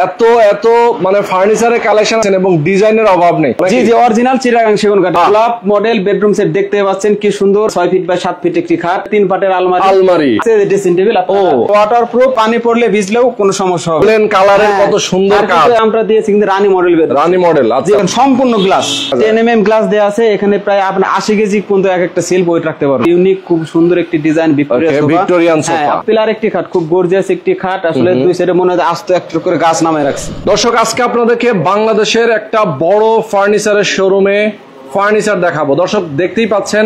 এত এত মানে ফার্নিচারের কালেকশন আছে এবং ডিজাইনের অভাব নেই। জি জি, অরিজিনাল চিটাগাং সেগুন কাঠ ক্লাব মডেল বেডরুম সেট দেখতে পাচ্ছেন কি সুন্দর 6 ফিট বাই 7 ফিট একটি খাট, 3 পাটের আলমারি আছে, ড্রেসিং টেবিল। ওয়াটারপ্রুফ, পানি পড়লে ভিজলেও কোনো সমস্যা হবে না। প্লেন কালারের কত সুন্দর কাঠ আমরা দিয়েছি কিন্তু রানী মডেল আচ্ছা সম্পূর্ণ গ্লাস 10 mm গ্লাস দেয়া আছে। এখানে প্রায় আপনি 80 কেজি পর্যন্ত এক একটা সেলফ ওয়েট রাখতে পারবেন। ইউনিক খুব সুন্দর একটি ডিজাইন ভিক্টোরিয়ান সোফা পিলার একটি খাট, খুব গর্জিয়াস একটি খাট। আসলে দুই সাইডে মনে হয় আস্ত একটা করে গাছ নামায় রাখছে। দর্শক আজকে আপনাদেরকে বাংলাদেশের একটা বড় ফার্নিচারের শোরুমে ফার্নিচার দেখাবো। দর্শক দেখতেই পাচ্ছেন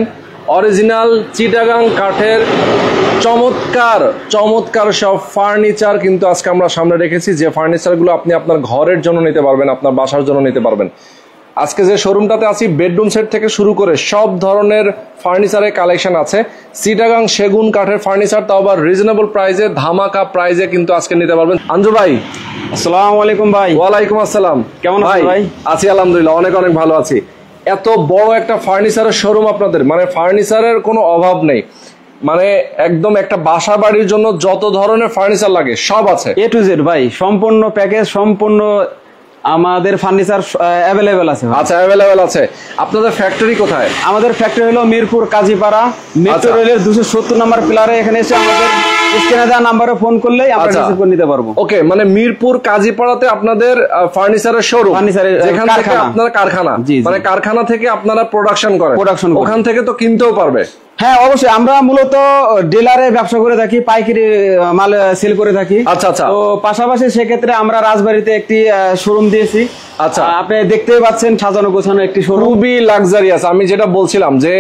অরিজিনাল চিটাগাং কাঠের চমৎকার চমৎকার সব ফার্নিচার কিন্তু আজকে আমরা সামনে রেখেছি, যে ফার্নিচারগুলো আপনি আপনার ঘরের জন্য নিতে পারবেন, আপনার বাসার জন্য নিতে পারবেন। আজকে যে শোরুমটাতে আছি বেডরুম সেট থেকে শুরু করে সব ধরনের ফার্নিচারের কালেকশন আছে। চিটাগাং সেগুন কাঠের ফার্নিচার, তাও আবার রিজনেবল প্রাইসে, ধামাকা প্রাইসে কিন্তু আজকে নিতে পারবেন। আঞ্জু ভাই আসসালামু আলাইকুম ভাই। ওয়ালাইকুম আসসালাম। কেমন আছেন ভাই? আছি আলহামদুলিল্লাহ, অনেক অনেক ভালো আছি। এত বড় একটা ফার্নিচারের শোরুম আপনাদের, মানে ফার্নিচারের কোনো অভাব নেই, মানে একদম একটা বাসা বাড়ির জন্য যত ধরনের ফার্নিচার লাগে সব আছে, এ টু জেড ভাই, সম্পূর্ণ প্যাকেজ, সম্পূর্ণ আমাদের ফার্নিচার অ্যাভেলেবেল আছে। আচ্ছা অ্যাভেলেবেল আছে। আপনাদের ফ্যাক্টরি কোথায়? আমাদের ফ্যাক্টরি হলো মিরপুর কাজীপাড়া, মেট্রো রেলের 270 নম্বর পিলারে। এখানে এসে আমাদের স্ক্রিনে দেওয়া নাম্বারে ফোন করলেই আমরা রিসিভ করে নিতে পারবো। ওকে, মানে মিরপুর কাজীপাড়াতে আপনাদের ফার্নিচারের শোরুম, যেখান থেকে আপনারা কারখানা, মানে কারখানা থেকে আপনারা প্রোডাকশন করেন, ওখান থেকে তো কিনতেও পারবে। হ্যাঁ অবশ্যই, আমরা মূলত ডিলারে ব্যবসা করে থাকি, পাইকারি মাল সেল করে থাকি। আচ্ছা আচ্ছা। তো পাশাপাশি সেক্ষেত্রে আমরা রাজবাড়িতে একটি শোরুম দিয়েছি। আচ্ছা, আপনি দেখতেই পাচ্ছেন সাজানো গোছানো একটি শোরুম, খুবই লাক্সারিয়াস। আমি যেটা বলছিলাম যে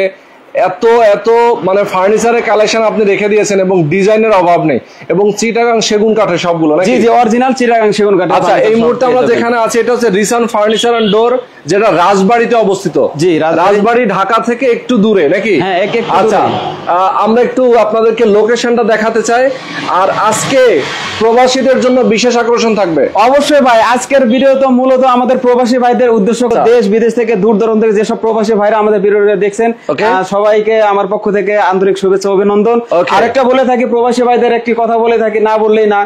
এত এত মানে ফার্নিচারের কালেকশন আপনি রেখে দিয়েছেন এবং ডিজাইনের অভাব নেই, এবং চিটাগাং সেগুন কাঠের সবগুলো। জি জি, অরিজিনাল চিটাগাং সেগুন কাঠ। আচ্ছা, এই মুহূর্তে আমরা যেখানে আছি এটা হচ্ছে রিসান ফার্নিচার এন্ড ডোর, যেটা রাজবাড়িতে অবস্থিত। জি, রাজবাড়ি ঢাকা থেকে একটু দূরে নাকি? হ্যাঁ, আচ্ছা, আমরা একটু আপনাদেরকে লোকেশনটা দেখাতে চাই। আর আজকে প্রবাসীদের জন্য বিশেষ আকর্ষণ থাকবে। অবশ্যই ভাই, আজকের ভিডিও তো মূলত আমাদের প্রবাসী ভাইদের উদ্দেশ্য, দেশ বিদেশ থেকে দূর দূরান্ত থেকে যেসব প্রবাসী ভাইরা আমাদের ভিডিওটা দেখছেন সবাইকে আমার পক্ষ থেকে আন্তরিক শুভেচ্ছা অভিনন্দন। আরেকটা বলে থাকি, প্রবাসী ভাইদের একটি কথা বলে থাকি, না বললেই না,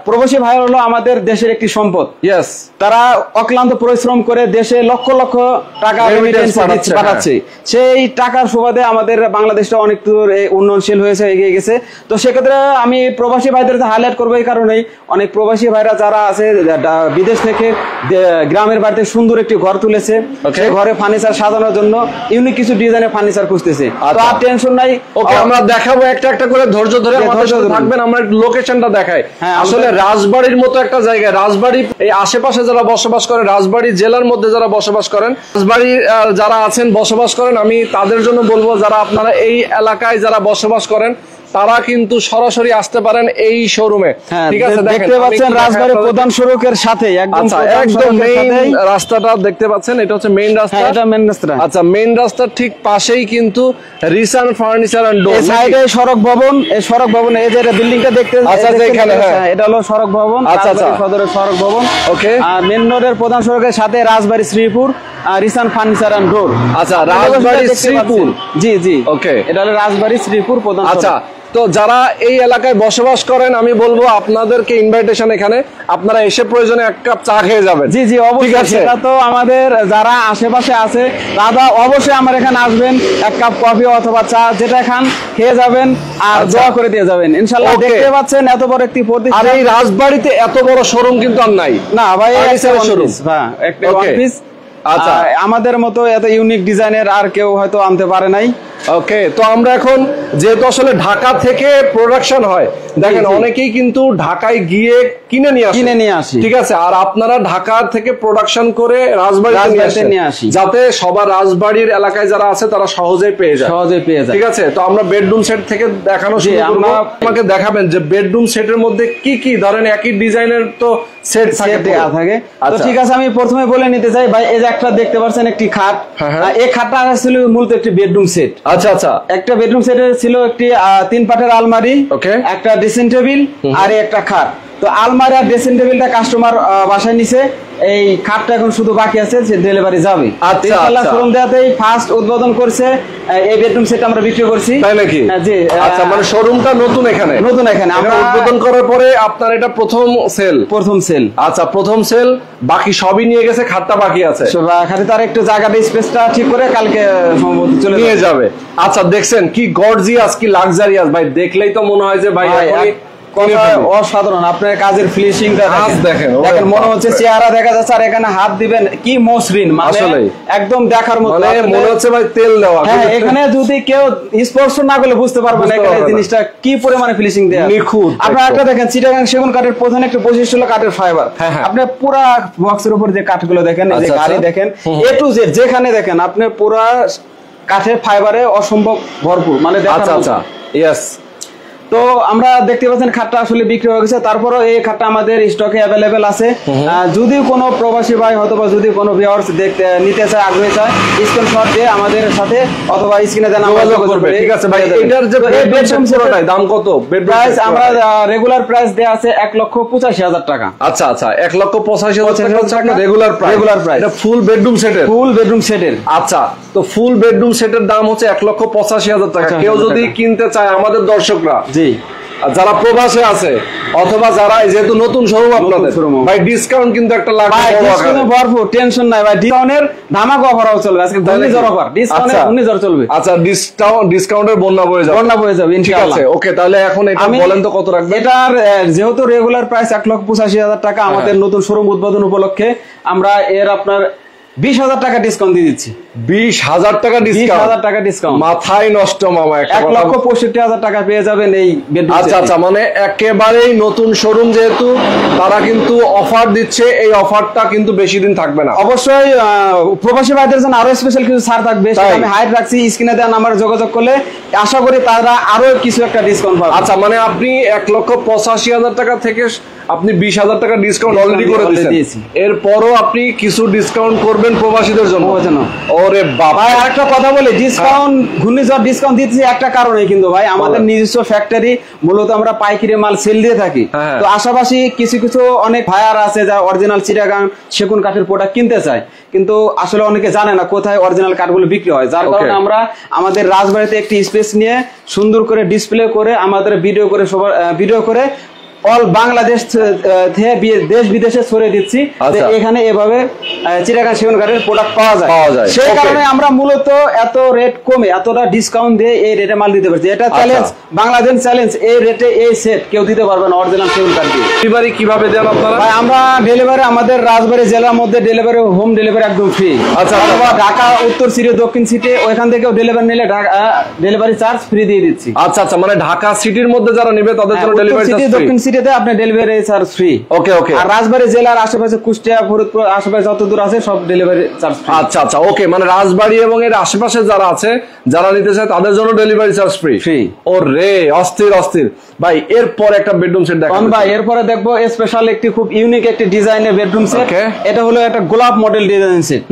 প্রবাসী ভাই হলো আমাদের দেশের একটি সম্পদ। ইয়েস, তারা অক্লান্ত পরিশ্রম করে দেশে লক্ষ লক্ষ টাকা পাঠাচ্ছে। সেই টাকার সুবাদে আমাদের বাংলাদেশটা অনেক দূর উন্নয়নশীল হয়েছে, এগিয়ে গেছে। তো সেক্ষেত্রে আমি প্রবাসী ভাইদের হাইলাইট করবো এই কারণেই, অনেক প্রবাসী ভাইরা যারা আছে বিদেশ থেকে গ্রামের বাড়িতে সুন্দর একটি ঘর তুলেছে, সেই ঘরে ফার্নিচার সাজানোর জন্য ইউনিক কিছু ডিজাইনের ফার্নিচার খুঁজতেছে। তো আর টেনশন নাই, ওকে আমরা দেখাবো একটা একটা করে, ধৈর্য ধরে আমাদের সাথে থাকবেন। আমরা লোকেশনটা দেখাই। আসলে রাজবাড়ির মতো একটা জায়গায়, রাজবাড়ি এই আশেপাশে যারা বসবাস করে, রাজবাড়ি জেলার মধ্যে যারা বসবাস করেন, রাজবাড়ি যারা আছেন বসবাস করেন, আমি তাদের জন্য বলবো যারা আপনারা এই এলাকায় যারা বসবাস করেন তারা কিন্তু সরাসরি আসতে পারেন এই শোরুমে। ঠিক আছে, দেখতে পাচ্ছেন রাজবাড়ির প্রধান সড়কের সাথে একদম মেইন রাস্তাটা দেখতে পাচ্ছেন, এটা হচ্ছে মেইন রাস্তা। এটা মেইন রাস্তা। আচ্ছা, মেইন রাস্তার ঠিক পাশেই কিন্তু রিসান ফার্নিচার এন্ড ডোর, এই সাইডে সড়ক ভবন, এই সড়ক ভবন, এই যে বিল্ডিংটা দেখতে, আচ্ছা এখানে, হ্যাঁ এটা হলো সড়ক ভবন, রাজবাড়ী সদরের সড়ক ভবন। ওকে, আর মেইন রোডের প্রধান সড়কের সাথে রাজবাড়ী শ্রীপুর রিসান ফার্নিচার এন্ড ডোর। আচ্ছা, রাজবাড়ী শ্রীপুর। জি জি, ওকে, এটা হলো রাজবাড়ী শ্রীপুর প্রধান। আচ্ছা, তো যারা এই এলাকায় বসবাস করেন আমি বলবো আপনাদেরকে ইনভাইটেশন, এখানে আপনারা এসে প্রয়োজনে এক কাপ চা খেয়ে যাবেন। জি জি অবশ্যই, সেটা তো আমাদের যারা আশেপাশে আছে তারা অবশ্যই আমার এখানে আসবেন, এক কাপ কফি অথবা চা যেটা খান খেয়ে যাবেন, আর দোয়া করে দিয়ে যাবেন ইনশাআল্লাহ। দেখতে পাচ্ছেন এত বড় একটি প্রতিষ্ঠান, আর এই রাজবাড়িতে এত বড় শোরুম কিন্তু আর নাই। না ভাই, একটা শোরুম, হ্যাঁ একটা ওয়ান পিস। আচ্ছা, আমাদের মতো এত ইউনিক ডিজাইনের আর কেউ হয়তো আনতে পারে নাই। ওকে, তো আমরা এখন যেহেতু আসলে ঢাকা থেকে প্রোডাকশন হয়, দেখেন অনেকেই কিন্তু ঢাকায় গিয়ে কিনে নিয়ে আসে। ঠিক আছে, আর আপনারা ঢাকা থেকে প্রোডাকশন করে রাজবাড়িতে নিয়ে আসি, যাতে সবার রাজবাড়ির এলাকায় যারা আছে তারা সহজেই পেয়ে যায়। ঠিক আছে, তো আমরা বেডরুম সেট থেকে দেখানো শুরু করব। আমাকে দেখাবেন যে বেডরুম সেটের মধ্যে কি কি ধরেন একই ডিজাইনের তো সেট থাকে। তো ঠিক আছে, আমি প্রথমে বলে নিতে চাই ভাই, এই যে একটা দেখতে পাচ্ছেন একটি খাট, এই খাটটা আসলে মূলত একটি বেডরুম সেট। আচ্ছা আচ্ছা, একটা বেডরুম সেটের ছিল একটি 3 পাটের আলমারি, একটা ড্রেসিং টেবিল আর একটা খাট। তো আলমারি আর ড্রেসিং টেবিলটা কাস্টমার বাসায় নিছে, এই খাটটা এখন শুধু বাকি আছে, যে ডেলিভারি যাবে। আচ্ছা, ইনশাআল্লাহ শোরুম দেওয়াতেই ফার্স্ট উদ্বোধন করছে এই বেডরুম সেট আমরা বিক্রি করছি। তাই নাকি? জি। আচ্ছা, মানে শোরুমটা নতুন এখানে আমরা উদ্বোধন করার পরে আপনার এটা প্রথম সেল। আচ্ছা, প্রথম সেল, বাকি সবই নিয়ে গেছে, খাটটা বাকি আছে। খাটে তার একটু জায়গাটা স্পেসটা ঠিক করে কালকে সম্ভবত চলে নিয়ে যাবে। আচ্ছা, দেখছেন কি গর্জিয়াস, কি লাক্সারিয়াস ভাই, দেখলেই তো মনে হয় যে ভাই অসাধারণ। আপনার কাজের ফিনিশিংটা দেখেন, মনে হচ্ছে চেহারা দেখা যাচ্ছে, আর এখানে হাত দিবেন কি মসৃণ, মানে একদম দেখার মতো, মনে হচ্ছে ভাই তেল দেওয়া। হ্যাঁ, এখানে যদি কেউ স্পর্শ না করলে বুঝতে পারবেন এখানে জিনিসটা কি পরিমাণে ফিনিশিং দেয়া নিখুঁত। আপনারা একটা দেখেন, চিটাগাং সেগুন কাঠের প্রধান একটা বৈশিষ্ট্য হলো কাঠের ফাইবার। আপনি পুরা বক্সের উপর যে কাঠগুলো দেখেন, এই যে গাড়ি দেখেন, এ টু জেড যেখানে দেখেন আপনি পুরা কাঠের ফাইবারে অসম্ভব ভরপুর, মানে আচ্ছা আচ্ছা, ইয়েস। তো আমরা দেখতে পাচ্ছেন খাটটা আসলে বিক্রি হয়ে গেছে। তারপরও এই খাটটা আমাদের স্টকে অ্যাভেলেবেল আছে। যদি কোনো প্রবাসী ভাই অথবা যদি কোনো ভিউয়ার্স দেখতে নিতে চায়, আগ্রহী চায়, স্ক্রিনশট দিয়ে আমাদের সাথে অথবা স্ক্রিনে দেন যোগাযোগ করবে। ঠিক আছে ভাই, এটার যে বেডরুম সেটটার দাম কত? প্রাইস আমরা রেগুলার প্রাইস দেয়া আছে 1,85,000 টাকা। আচ্ছা আচ্ছা, 1,85,000 টাকা রেগুলার প্রাইস। এটা ফুল বেডরুম সেটের। আচ্ছা, তো ফুল বেডরুম সেটের দাম হচ্ছে 1,85,000 টাকা। কেউ যদি কিনতে চায় আমাদের দর্শকরা, যারা প্রবাসে আছে অথবা যারা যেহেতু নতুন শোরুম আপনাদের, ভাই ডিসকাউন্ট কিন্তু একটা লাগবে, ভরপুর, টেনশন নাই ভাই, ডিসকাউন্টের ধামাকা অফারও চলবে আজকে, ঘূর্ণিঝড় অফার, ডিসকাউন্টের ঘূর্ণিঝড় চলবে। আচ্ছা, ডিসকাউন্টের বন্যা বয়ে যাবে ইনশাআল্লাহ। ওকে, তাহলে এখন এটা বলেন তো কত রাখবেন? এটার যেহেতু রেগুলার প্রাইস 1,85,000 টাকা, আমাদের নতুন শোরুম উদ্বোধন উপলক্ষে আমরা এর আপনার 20,000 টাকা ডিসকাউন্ট দিয়ে দিচ্ছি। 20,000 টাকা ডিসকাউন্ট, মাথায় নষ্ট মামা। 1,65,000 টাকা পেয়ে যাবেন এই বেডরুম। আচ্ছা আচ্ছা, মানে একেবারেই নতুন শোরুম যেহেতু, তারা কিন্তু অফার দিচ্ছে, এই অফারটা কিন্তু বেশি দিন থাকবে না। অবশ্যই প্রবাসী ভাইদের জন্য আরো স্পেশাল কিছু ছাড় থাকবে, সেটা আমি হাইড রাখছি। স্ক্রিনে দেওয়া নাম্বারে যোগাযোগ করলে আশা করি তারা আরো কিছু একটা ডিসকাউন্ট পাবে। আচ্ছা, মানে আপনি 1,85,000 টাকা থেকে আপনি 20,000 টাকা ডিসকাউন্ট অলরেডি করে দিয়েছেন, এরপরও আপনি কিছু ডিসকাউন্ট করবেন প্রবাসীদের জন্য। ওরে বাবা, আরেকটা কথা বলি, ডিসকাউন্ট ঘূর্ণিঝড় ডিসকাউন্ট দিচ্ছি একটা কারণে, কিন্তু ভাই আমাদের নিজস্ব ফ্যাক্টরি, মূলত আমরা পাইকারি মাল সেল দিয়ে থাকি। তো আশাপাশি কিছু কিছু অনেক ভাইয়ার আছে যারা অরিজিনাল চিটাগাং সেগুন কাঠের প্রোডাক্ট কিনতে চায়, কিন্তু আসলে অনেকে জানে না কোথায় অরিজিনাল কাঠগুলো বিক্রি হয়। যার কারণে আমরা আমাদের রাজবাড়িতে একটি স্পেস নিয়ে সুন্দর করে ডিসপ্লে করে আমাদের ভিডিও করে অল বাংলাদেশ থেকে দেশ বিদেশে ছড়িয়ে দিচ্ছি, এখানে এভাবে চিটাগাং সেগুন কাঠের প্রোডাক্ট পাওয়া যায়। সেই কারণে আমরা মূলত এত রেট কমে, এতটা ডিসকাউন্ট দিয়ে এই রেটে মাল দিতে পারছি। এটা চ্যালেঞ্জ, বাংলাদেশ চ্যালেঞ্জ, এই রেটে এই সেট কেউ দিতে পারবে না অরিজিনাল সেগুন কাঠ দিয়ে। ডেলিভারি কিভাবে দেন আপনারা? ভাই আমরা ডেলিভারি আমাদের রাজবাড়ী জেলার মধ্যে ডেলিভারি, হোম ডেলিভারি একদম ফ্রি। আচ্ছা, ঢাকা উত্তর সিটি, দক্ষিণ সিটি, ওইখান থেকেও ডেলিভারি নিলে ডেলিভারি চার্জ ফ্রি দিয়ে দিচ্ছি। আচ্ছা আচ্ছা, মানে ঢাকা সিটির মধ্যে যারা নেবে তাদের জন্য ডেলিভারি চার্জ ফ্রি, দক্ষিণ সিটিতে আপনি ডেলিভারি চার্জ ফ্রি। ওকে ওকে। আর রাজবাড়ী জেলার আশেপাশে কুষ্টিয়া, ফরিদপুর আশেপাশে যত দূর আছে সব ডেলিভারি চার্জ ফ্রি। আচ্ছা আচ্ছা, ওকে, মানে রাজবাড়ী এবং এর আশেপাশে যারা আছে, যারা নিতে চায় তাদের জন্য ডেলিভারি চার্জ ফ্রি। ওরে অস্থির অস্থির ভাই। এরপর একটা বেডরুম সেট দেখাবো ভাই, এরপরে দেখবো স্পেশাল একটি খুব ইউনিক একটি ডিজাইনের বেডরুম সেট। এটা হলো একটা গোলাপ মডেল ডিজাইন সেট।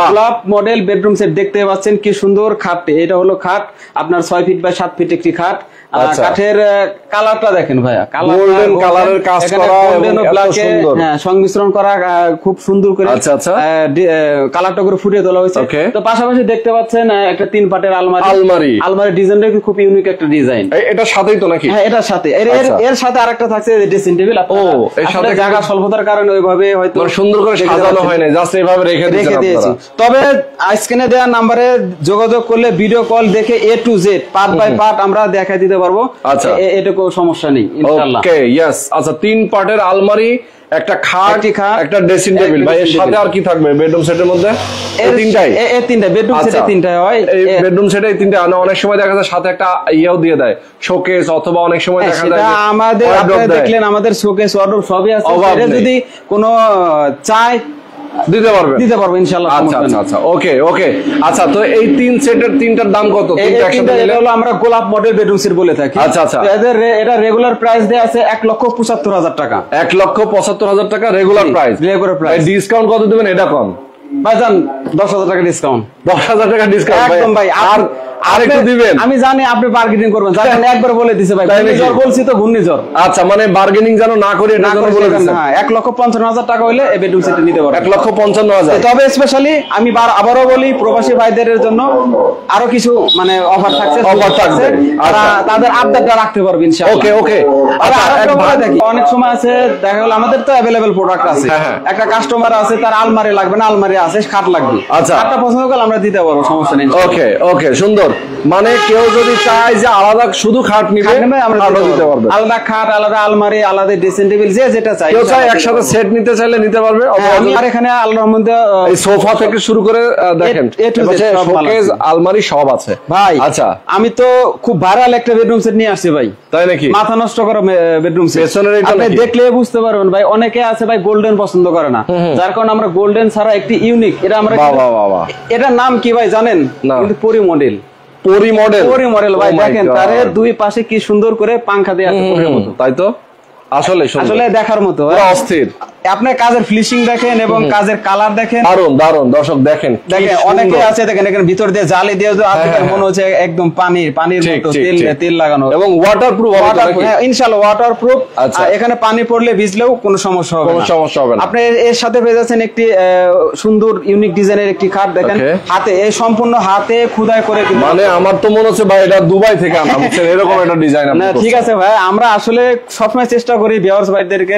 গোলাপ মডেল বেডরুম সেট দেখতে পাচ্ছেন কি সুন্দর খাট। এটা হলো খাট আপনার 6 ফিট বাই 7 ফিট একটি খাট। কাঠের কালারটা দেখেন ভাইয়া, গোল্ডেন কালারের কাজ করা, গোল্ডেন ও ব্ল্যাকে সংমিশ্রণ করা খুব সুন্দর করে। আচ্ছা আচ্ছা, কালারটা করে ফুটিয়ে তোলা হয়েছে। তো পাশাপাশি দেখতে পাচ্ছেন একটা 3 পাটের আলমারি ডিজাইনটা খুব ইউনিক একটা ডিজাইন। এটার সাথেই তো নাকি? হ্যাঁ, এটার সাথে। এর সাথে আরেকটা থাকছে ড্রেসিং টেবিল। এর সাথে জায়গা স্বল্পতার কারণে ওইভাবে হয়তো সুন্দর করে সাজানো হয় না, জাস্ট এইভাবে রেখে দিয়েছি। তবে স্ক্রিনে দেওয়া নম্বরে যোগাযোগ করলে ভিডিও কল দেখে A to Z part by part আমরা দেখাই দিতে পারবো। আচ্ছা, এটুকু সমস্যা নেই ইনশাআল্লাহ। Okay, yes. আচ্ছা, 3 পার্টের আলমারি, একটা খাট, একটা ড্রেসিং টেবিল। ভাই এর সাথে আর কি থাকবে বেডরুম সেটের মধ্যে? এই তিনটাই বেডরুম সেটে তিনটাই হয়। এই বেডরুম সেটে এই তিনটা, অনেক সময় দেখা যায় সাথে একটা ইয়েও দিয়ে দেয়, শোকেস, অথবা অনেক সময় দেখা যায় আমাদের, আপনারা দেখলেন আমাদের শোকেস, ওয়ার্ডরোব সবই আছে। এটা যদি কোনো চায় দিতে পারবে ইনশাআল্লাহ। আচ্ছা আচ্ছা আচ্ছা, ওকে ওকে। আচ্ছা, তো এই 3 সেটের 3টার দাম কত? এটা হলো আমরা গোলাপ মডেল বেডরুম সেট বলে থাকি। আচ্ছা আচ্ছা, এটা রেগুলার প্রাইস দেয়া আছে 1,75,000 টাকা। 1,75,000 টাকা রেগুলার প্রাইস। ডিসকাউন্ট কত দিবেন এটা কম? ভাইজান 10,000 টাকা ডিসকাউন্ট। 10,000 টাকা ডিসকাউন্ট একদম ভাই। আর একটু দিবেন। আমি জানি আপনি বার্গেনিং করবেন, যার কারণে একবার বলে দিছে ভাই, ঘূর্ণিঝড় বলছি তো ঘূর্ণিঝড়। আচ্ছা, মানে বার্গেনিং যেন না করি এটা জন্য বলে দিছেন। হ্যাঁ, 1,55,000 টাকা হইলে এই বেডরুম সেট নিতে পারবেন। 1,55,000। তবে স্পেশালি আমি আবারও বলি, প্রবাসী ভাইদের জন্য আরো কিছু মানে অফার থাকছে, তাদের আবদারটা রাখতে পারবে ইনশাআল্লাহ। ওকে ওকে। অনেক সময় আছে দেখা গেল আমাদের তো অ্যাভেলেবল প্রোডাক্ট আছে, একটা কাস্টমার আছে তার আলমারি লাগবে না, আলমারি আছে, খাট লাগবে, খাটটা পছন্দ করলে আমরা দিতে পারবো, সমস্যা নেই। ওকে ওকে, সুন্দর। মানে কেউ যদি চায় যে আলাদা শুধু খাট নিবে, আমরা দিতে পারবো। আলাদা খাট, আলাদা আলমারি, আলাদা ড্রেসিং টেবিল, যে যেটা চাই। কেউ চায় একসাথে সেট নিতে চাইলে নিতে পারবে। আর এখানে আল্লাহর রহমতে এই সোফা থেকে শুরু করে দেখেন শোকেস, আলমারি সব আছে ভাই। আচ্ছা, আমি তো খুব ভাইরাল একটা বেডরুম সেট নিয়ে আসছি ভাই। তাই নাকি? মাথা নষ্ট করা বেডরুম সেট, আপনি দেখলে বুঝতে পারবেন ভাই। অনেকে আছে ভাই গোল্ডেন পছন্দ করে না, যার কারণে আমরা গোল্ডেন ছাড়া একটি ইউনিক, এটা আমরা, এটার নাম কি ভাই জানেন? কিন্তু পরি মডেল। পরি মডেল ভাই, দেখেন তারে দুই পাশে কি সুন্দর করে পাংখা দেয়া আছে পরির মতো। তাই তো, আসলে দেখার মতো, অস্থির। আপনি কাজের ফিনিশিং দেখেন এবং কাজের কালার দেখেন, দারুন দারুন। দর্শক দেখেন, অনেকে আছে দেখেন এখানে ভিতর দিয়ে জালি দিয়ে মনে হচ্ছে একদম পানির মতো তেল লাগানো, এবং ওয়াটারপ্রুফ, ইনশাআল্লাহ ওয়াটারপ্রুফ। এখানে পানি পড়লে ভিজলেও কোনো সমস্যা হবে না। আপনি এর সাথে পেয়ে যাচ্ছেন একটি সুন্দর ইউনিক ডিজাইনের একটি খাট, দেখেন হাতে, এই সম্পূর্ণ হাতে খোদাই করে। মানে আমার তো মনে হচ্ছে ভাই এটা দুবাই থেকে আনা, এরকম একটা ডিজাইন। না ঠিক আছে ভাই, আমরা আসলে সবসময় চেষ্টা করি ভিউয়ার্স ভাইদেরকে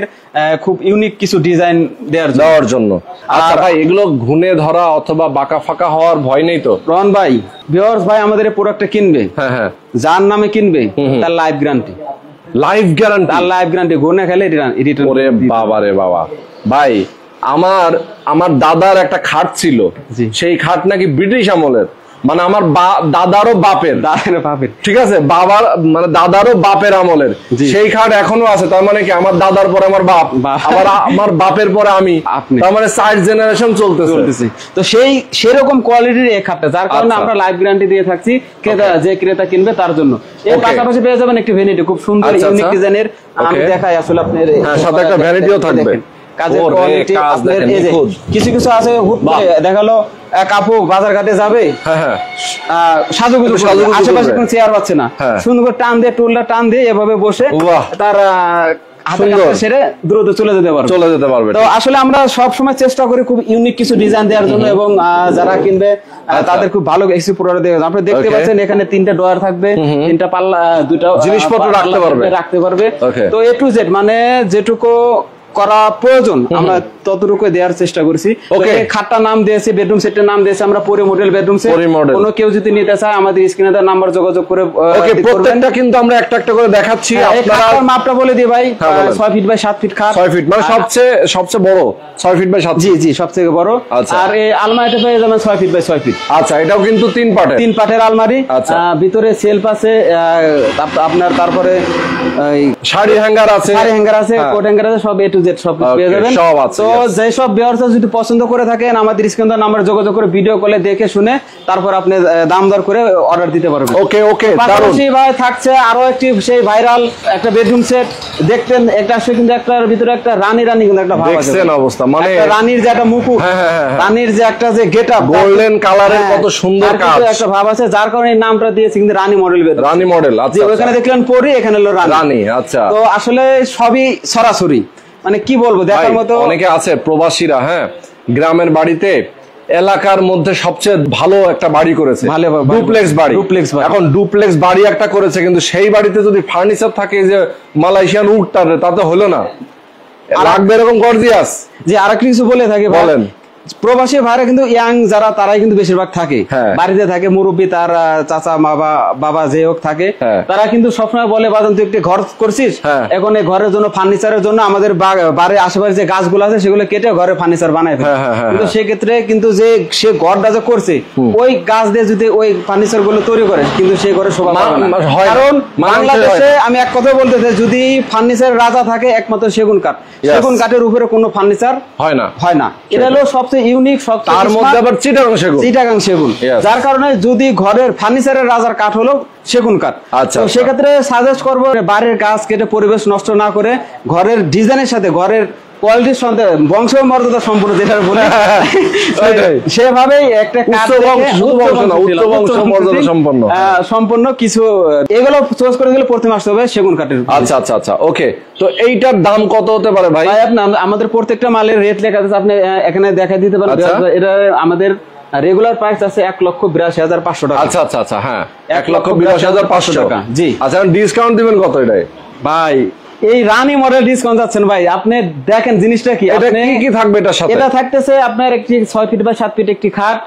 খুব ইউনিক কিছু ডিজাইন দেওয়ার জন্য। আচ্ছা ভাই, এগুলো ঘুনে ধরা অথবা বাঁকা ফাঁকা হওয়ার ভয় নেই তো? রন ভাই, ভিউয়ার্স ভাই আমাদের এই প্রোডাক্টটা কিনবে, হ্যাঁ, যার নামে কিনবে তার লাইফ গ্যারান্টি, লাইফ গ্যারান্টি, ঘুরে খেলে রিটার্ন। ওরে বাবা রে বাবা ভাই, আমার দাদার একটা খাট ছিল, সেই খাট নাকি ব্রিটিশ আমলের, মানে আমার দাদারও বাপের, ঠিক আছে, বাবার মানে দাদারও বাপের আমলের, সেই খাট এখনো আছে। তার মানে কি আমার দাদার পরে আমার বাপ, আমার বাপের পরে আমি, তার মানে 4 জেনারেশন চলতেছে। তো সেরকম কোয়ালিটির এই খাটটা, যার কারণে আমরা লাইফ গ্যারান্টি দিয়ে থাকছি যে ক্রেতা কিনবে তার জন্য। এর পাশাপাশি পেয়ে যাবেন একটি ভ্যানিটি, খুব সুন্দর ইউনিক ডিজাইনের। আমি দেখাই আসলে আপনার সাথে একটা ভ্যানিটিও থাকবে। কাজের কোয়ালিটি আপনার এই যে কিছু আছে, হুট করে দেখালো কাপু বাজার ঘাটে যাবে, সাজুগুজু আশেপাশে কোনো চেয়ার পাচ্ছে না, সুন্দর করে টান দিয়ে টুলটা টান দিয়ে এভাবে বসে তার সেরে দ্রুত চলে যেতে পারবে। তো আসলে আমরা সব সময় চেষ্টা করি খুব ইউনিক কিছু ডিজাইন দেওয়ার জন্য, এবং যারা কিনবে তাদের খুব ভালো কিছু প্রোডাক্ট দেওয়া। আপনি দেখতে পাচ্ছেন এখানে 3টা ডয়ার থাকবে, 3টা পাল্লা, 2টা জিনিসপত্র রাখতে পারবে। তো এ টু জেড মানে যেটুকু করা প্রয়োজন আমরা ততটুকু দেওয়ার চেষ্টা করছি। খাটটা নাম দিয়েছি, বেডরুম সেটের নাম দিয়েছি আমরা পরি মডেল বেডরুম সেট। কোনো কেউ যদি নিতে চায় আমাদের স্ক্রিনে দেওয়া নাম্বার যোগাযোগ করে। প্রত্যেকটা কিন্তু আমরা একটা একটা করে দেখাচ্ছি। আপনারা মাপটা বলে দিই ভাই, 6 ফিট বাই 7 ফিট খাট, 6 ফিট মানে সবচেয়ে বড় 6 ফিট বাই 7। জি সবথেকে বড়। আর এই আলমারিটা পেয়ে যাবেন 6 ফিট বাই 6 ফিট। আচ্ছা, এটাও কিন্তু 3 পাটের আলমারি। ভিতরে সেলফ আছে আপনার, তারপরে শাড়ি হ্যাঙ্গার আছে, কোট হ্যাঙ্গার আছে, সব এ টু জেড সব পেয়ে যাবেন। তো যে সব ভিউয়ার্স যদি পছন্দ করে থাকেন আমাদের স্ক্রিনে নাম্বার যোগাযোগ করে ভিডিও কলে দেখে শুনে তারপর আপনি দাম দর করে অর্ডার দিতে পারবেন। ওকে পাশাপাশি ভাই থাকছে আরো একটি সেই ভাইরাল একটা বেডরুম সেট। দেখতেন এটা আসলে কিন্তু একটার ভিতরে একটা রানী কিন্তু একটা ভাব আছে, দেখছেন অবস্থা, মানে রানীর যে একটা মুকুট, রানীর যে একটা যে গেটআপ গোল্ডেন কালারের কত সুন্দর কাজ, একটা ভাব আছে, যার কারণে এই নামটা দিয়েছে কিন্তু রানী মডেল। আচ্ছা, ওখানে দেখলেন পরি, এখানে হলো রানী। আচ্ছা, তো আসলে সবই সরাসরি, মানে কি বলবো দেখার মতো। অনেকে আছে প্রবাসীরা, গ্রামের বাড়িতে এলাকার মধ্যে সবচেয়ে ভালো একটা বাড়ি করেছে, ডুপ্লেক্স বাড়ি। এখন ডুপ্লেক্স বাড়ি একটা করেছে, কিন্তু সেই বাড়িতে যদি ফার্নিচার থাকে যে মালয়েশিয়ান উড, তাতে হলো না, লাগবে এরকম গর্জিয়াস। যে আরেকটা কিছু বলে থাকে, বলেন প্রবাসী ভাইরা কিন্তু ইয়াং যারা তারাই কিন্তু বেশিরভাগ থাকে, বাড়িতে থাকে, মুরব্বী তার চাচা বাবা যে হোক থাকে, তারা কিন্তু সবসময় বলে বাজান তুই একটি ঘর করছিস, এখন এই ঘরের জন্য ফার্নিচারের জন্য আমাদের বাড়ির আশেপাশে যে গাছগুলো আছে সেগুলো কেটে ঘরে ফার্নিচার বানায়। কিন্তু সেক্ষেত্রে কিন্তু যে সে ঘরটা যে করছে ওই গাছ দিয়ে যদি ওই ফার্নিচার গুলো তৈরি করে, কিন্তু সেই ঘরে শোভা পাবে না। কারণ বাংলাদেশে আমি এক কথা বলতে চাই, যদি ফার্নিচার রাজা থাকে একমাত্র সেগুন কাঠ, সেগুন কাঠের উপরে কোনো ফার্নিচার হয় না। এটা হলো সবচেয়ে ইউনিক, তার মধ্যে আবার চিটাগাং সেগুন, যার কারণে যদি ঘরের ফার্নিচারের রাজার কাঠ হলো সেগুন কাঠ। তো সেক্ষেত্রে সাজেস্ট করবো বাড়ির গাছ কেটে পরিবেশ নষ্ট না করে ঘরের ডিজাইনের সাথে ঘরের কোয়ালিটির সন্দেহ বংশ মর্যাদা সম্পূর্ণ যেটা বলে সেভাবেই একটা সম্পূর্ণ কিছু এগুলো চয়েস করে দিলে প্রথমে আসতে হবে সেগুন কাঠের। আচ্ছা আচ্ছা আচ্ছা, ওকে। তো এইটার দাম কত হতে পারে ভাই? আপনি আমাদের প্রত্যেকটা মালের রেট লেখা আছে, আপনি এখানে দেখা দিতে পারেন। এটা আমাদের রেগুলার প্রাইস আছে 1,82,500 টাকা। আচ্ছা আচ্ছা আচ্ছা, হ্যাঁ 1,82,500 টাকা। জি আচ্ছা, ডিসকাউন্ট দিবেন কত এটাই ভাই? এই রানি মডেল ডিসকাউন্ট যাচ্ছেন ভাই, আপনি দেখেন জিনিসটা কি, এটা কি থাকবে এটার সাথে? এটা থাকতেছে আপনার একটি 6 ফিট বাই 7 ফিট একটি খাট,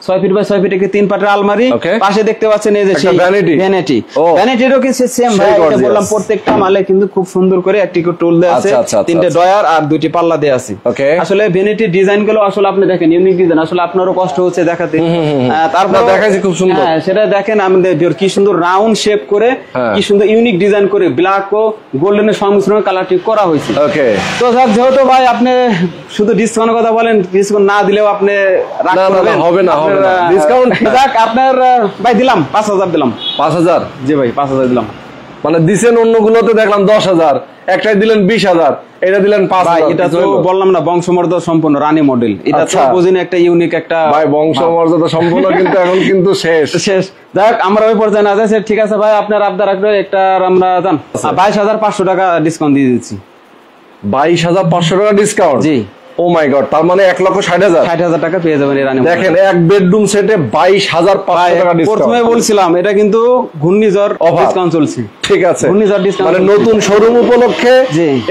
6 ফিট বাই 6 ফিট একটি 3 পাটের আলমারি, পাশে দেখতে পাচ্ছেন এই যে সেই ভ্যানিটি। ভ্যানিটিরও কি সেম ভাই, এটা বললাম প্রত্যেকটা মালে কিন্তু খুব সুন্দর করে একটি টুল দেয়া আছে, 3টে ডয়ার আর 2টি পাল্লা দেয়া আছে। আসলে ভ্যানিটির ডিজাইন গুলো আসলে আপনি দেখেন ইউনিক ডিজাইন, আসলে আপনারও কষ্ট হচ্ছে দেখাতে, তারপর দেখাইছি খুব সুন্দর। হ্যাঁ সেটা দেখেন আমাদের কি সুন্দর রাউন্ড শেপ করে, কি সুন্দর ইউনিক ডিজাইন করে ব্ল্যাক ও গোল্ডেনের সংমিশ্রণ কালারটি করা হয়েছে। ওকে, তো যেহেতু ভাই আপনি শুধু ডিসকাউন্টের কথা বলেন, ডিসকাউন্ট না দিলেও আপনি রাগ করবেন, হবে না ডিসকাউন্ট। যাক আপনার ভাই দিলাম 5,000 দিলাম। 5,000? জি ভাই 5,000 দিলাম। মানে দিছেন অন্যগুলোতে দেখলাম 10,000, একটাই দিলেন 20,000, এটা দিলেন 5,000। এটা তো বললাম না বংশমর্যাদা সম্পন্ন রানী মডেল, এটা তো বুঝিনি একটা ইউনিক একটা ভাই বংশমর্যাদা সম্পন্ন, কিন্তু এখন কিন্তু শেষ। যাক আমরা ওই পর্যায়ে না যাচ্ছি, ঠিক আছে ভাই আপনার আবদার রাখলে একটা আমরা জান 22,500 টাকা ডিসকাউন্ট দিয়ে দিচ্ছি। 22,500 টাকা ডিসকাউন্ট? জি। ও মাই গড, তার মানে 1,60,000 টাকা পেয়ে যাবেন এই রানী। দেখেন এক বেডরুম সেটে 22,500 টাকা ডিসকাউন্ট। প্রথমে বলছিলাম এটা কিন্তু ঘূর্ণিঝড় ডিসকাউন্ট চলছে। ঠিক আছে, ঘূর্ণিঝড় ডিসকাউন্ট মানে নতুন শোরুম উপলক্ষে